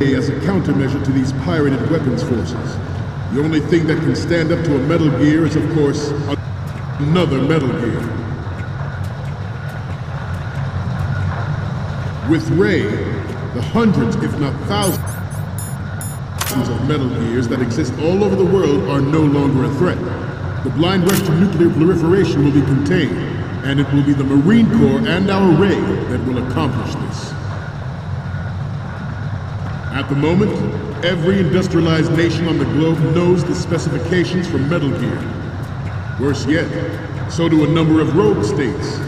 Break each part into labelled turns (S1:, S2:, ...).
S1: as a countermeasure to these pirated weapons forces. The only thing that can stand up to a Metal Gear is, of course, another Metal Gear. With Ray, the hundreds, if not thousands, of Metal Gears that exist all over the world are no longer a threat. The blind rush to nuclear proliferation will be contained, and it will be the Marine Corps and our Ray that will accomplish this. At the moment, every industrialized nation on the globe knows the specifications for Metal Gear. Worse yet, so do a number of rogue states.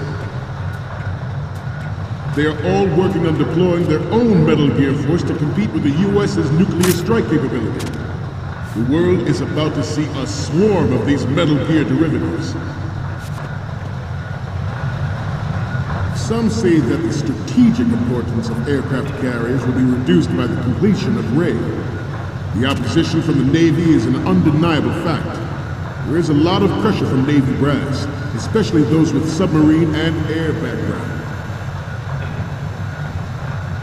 S1: They are all working on deploying their own Metal Gear force to compete with the U.S.'s nuclear strike capability. The world is about to see a swarm of these Metal Gear derivatives. Some say that the strategic importance of aircraft carriers will be reduced by the completion of Ray. The opposition from the Navy is an undeniable fact. There is a lot of pressure from Navy brass, especially those with submarine and air background.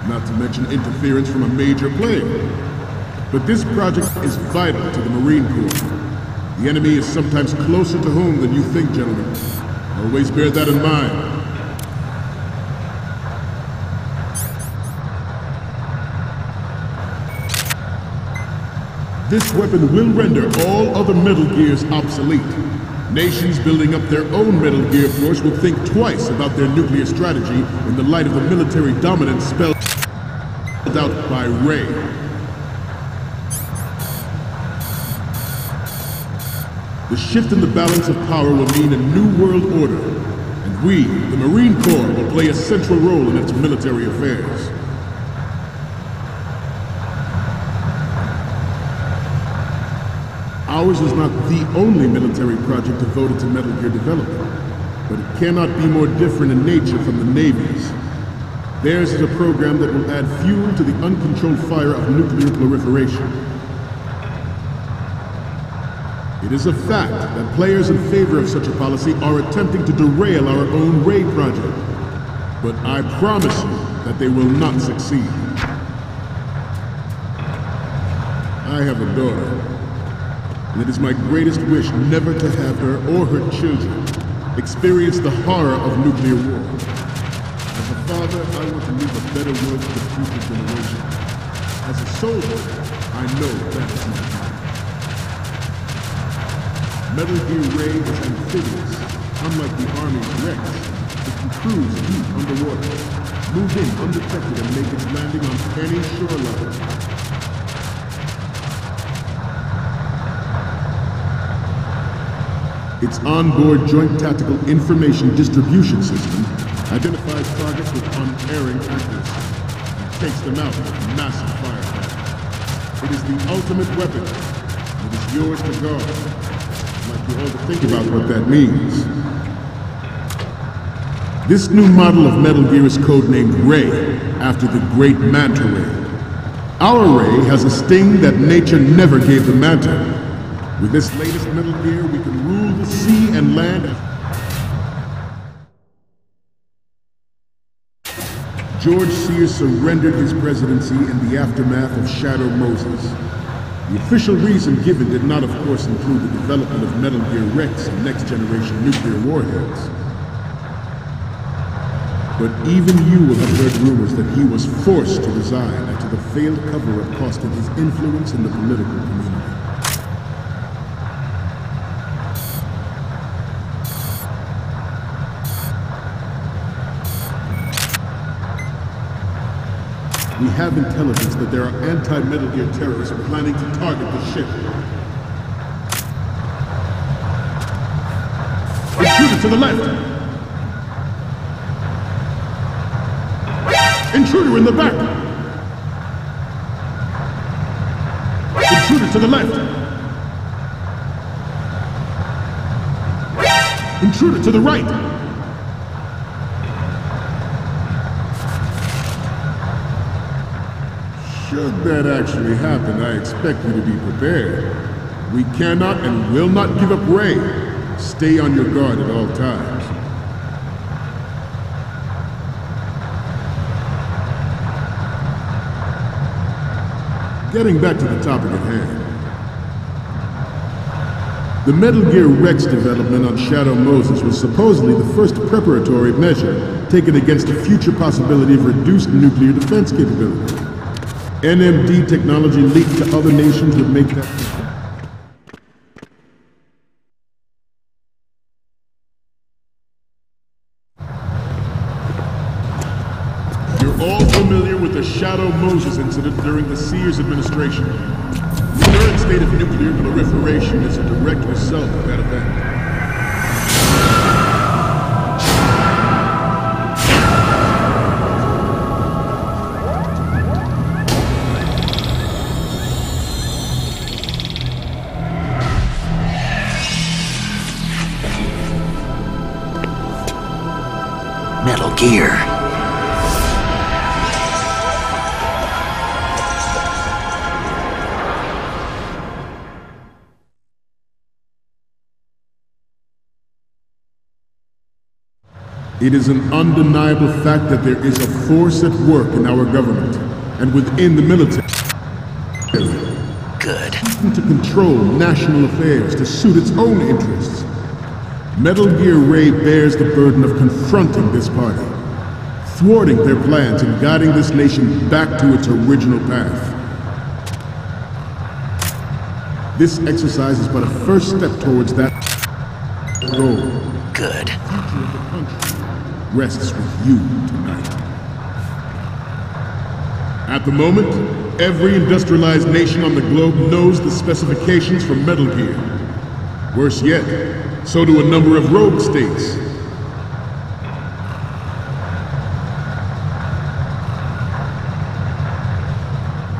S1: Not to mention interference from a major player. But this project is vital to the Marine Corps. The enemy is sometimes closer to home than you think, gentlemen. Always bear that in mind. This weapon will render all other Metal Gears obsolete. Nations building up their own Metal Gear force will think twice about their nuclear strategy in the light of the military dominance spelled out by Ray. The shift in the balance of power will mean a new world order, and we, the Marine Corps, will play a central role in its military affairs. Ours is not the only military project devoted to Metal Gear development, but it cannot be more different in nature from the Navy's. Theirs is a program that will add fuel to the uncontrolled fire of nuclear proliferation. It is a fact that players in favor of such a policy are attempting to derail our own Ray project, but I promise you that they will not succeed. I have a daughter, and it is my greatest wish never to have her or her children experience the horror of nuclear war. As a father, I want to leave a better world for the future generation. As a soldier, I know that is my duty. Metal Gear Ray is amphibious. Unlike the Army's Rex, it can cruise deep underwater, move in undetected and make its landing on any shoreline. Its onboard Joint Tactical Information Distribution System identifies targets with unerring accuracy and takes them out with massive firepower. It is the ultimate weapon, and it is yours to guard. I'd like you all to think about what that means. This new model of Metal Gear is codenamed Ray, after the great Manta Ray. Our Ray has a sting that nature never gave the Manta. With this latest Metal Gear, we can rule the sea and land. George Sears surrendered his presidency in the aftermath of Shadow Moses. The official reason given did not, of course, include the development of Metal Gear Rex and next-generation nuclear warheads. But even you will have heard rumors that he was forced to resign after the failed cover-up cost him his influence in the political community. We have intelligence that there are anti-Metal Gear terrorists planning to target the ship. Intruder to the left! Intruder in the back! Intruder to the left! Intruder to the right! Should that actually happen, I expect you to be prepared. We cannot and will not give up Ray. Stay on your guard at all times. Getting back to the topic at hand. The Metal Gear Rex development on Shadow Moses was supposedly the first preparatory measure taken against the future possibility of reduced nuclear defense capability. NMD technology leaked to other nations would make that... You're all familiar with the Shadow Moses incident during the Sears administration. The current state of nuclear proliferation is a direct result of that event.
S2: Metal Gear.
S1: It is an undeniable fact that there is a force at work in our government and within the military.
S2: Good.
S1: To control national affairs to suit its own interests. Metal Gear Ray bears the burden of confronting this party, thwarting their plans and guiding this nation back to its original path. This exercise is but a first step towards that goal.
S2: Good.
S1: The future of the country rests with you tonight. At the moment, every industrialized nation on the globe knows the specifications for Metal Gear. Worse yet, so do a number of rogue states.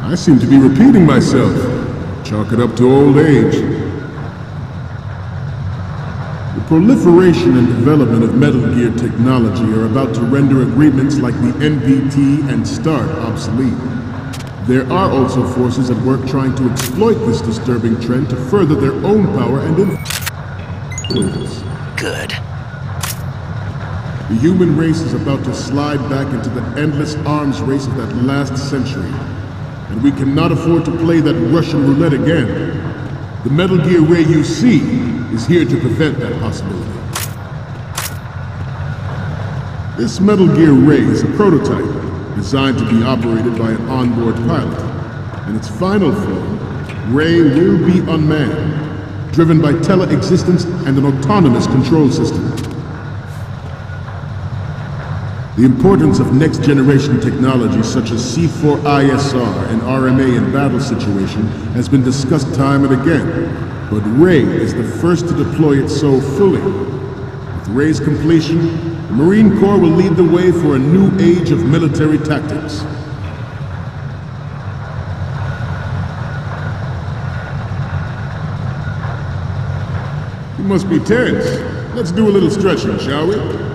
S1: I seem to be repeating myself. Chalk it up to old age. The proliferation and development of Metal Gear technology are about to render agreements like the NPT and START obsolete. There are also forces at work trying to exploit this disturbing trend to further their own power and influence.
S2: Good.
S1: The human race is about to slide back into the endless arms race of that last century, and we cannot afford to play that Russian roulette again. The Metal Gear Ray you see is here to prevent that possibility. This Metal Gear Ray is a prototype designed to be operated by an onboard pilot. In its final form, Ray will be unmanned, driven by tele-existence and an autonomous control system. The importance of next-generation technology such as C4ISR and RMA in battle situation has been discussed time and again, but Ray is the first to deploy it so fully. With Ray's completion, the Marine Corps will lead the way for a new age of military tactics. You must be tense. Let's do a little stretching, shall we?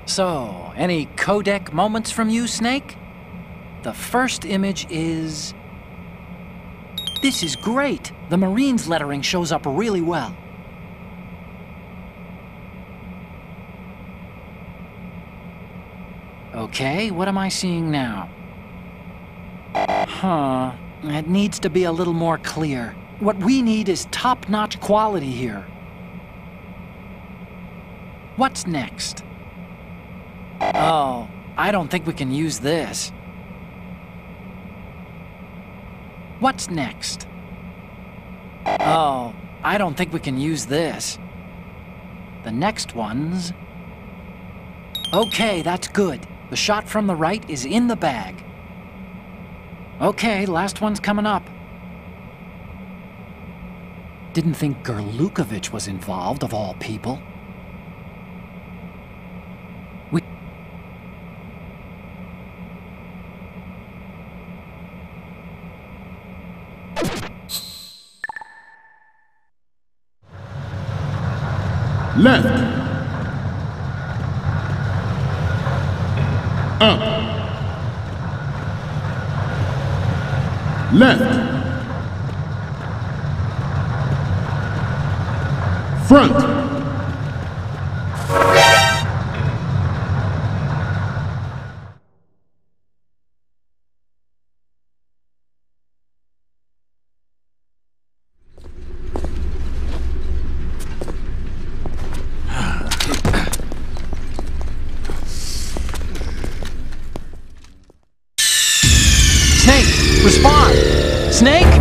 S3: So, any codec moments from you, Snake? The first image is... This is great! The Marines lettering shows up really well. Okay, what am I seeing now? Huh, it needs to be a little more clear. What we need is top-notch quality here. What's next? Oh, I don't think we can use this. What's next? Oh, I don't think we can use this. The next one's... Okay, that's good. The shot from the right is in the bag. Okay, last one's coming up. Didn't think Gerlukovich was involved, of all people.
S1: Left. Up. Left. Front.
S3: Snake, respond! Snake?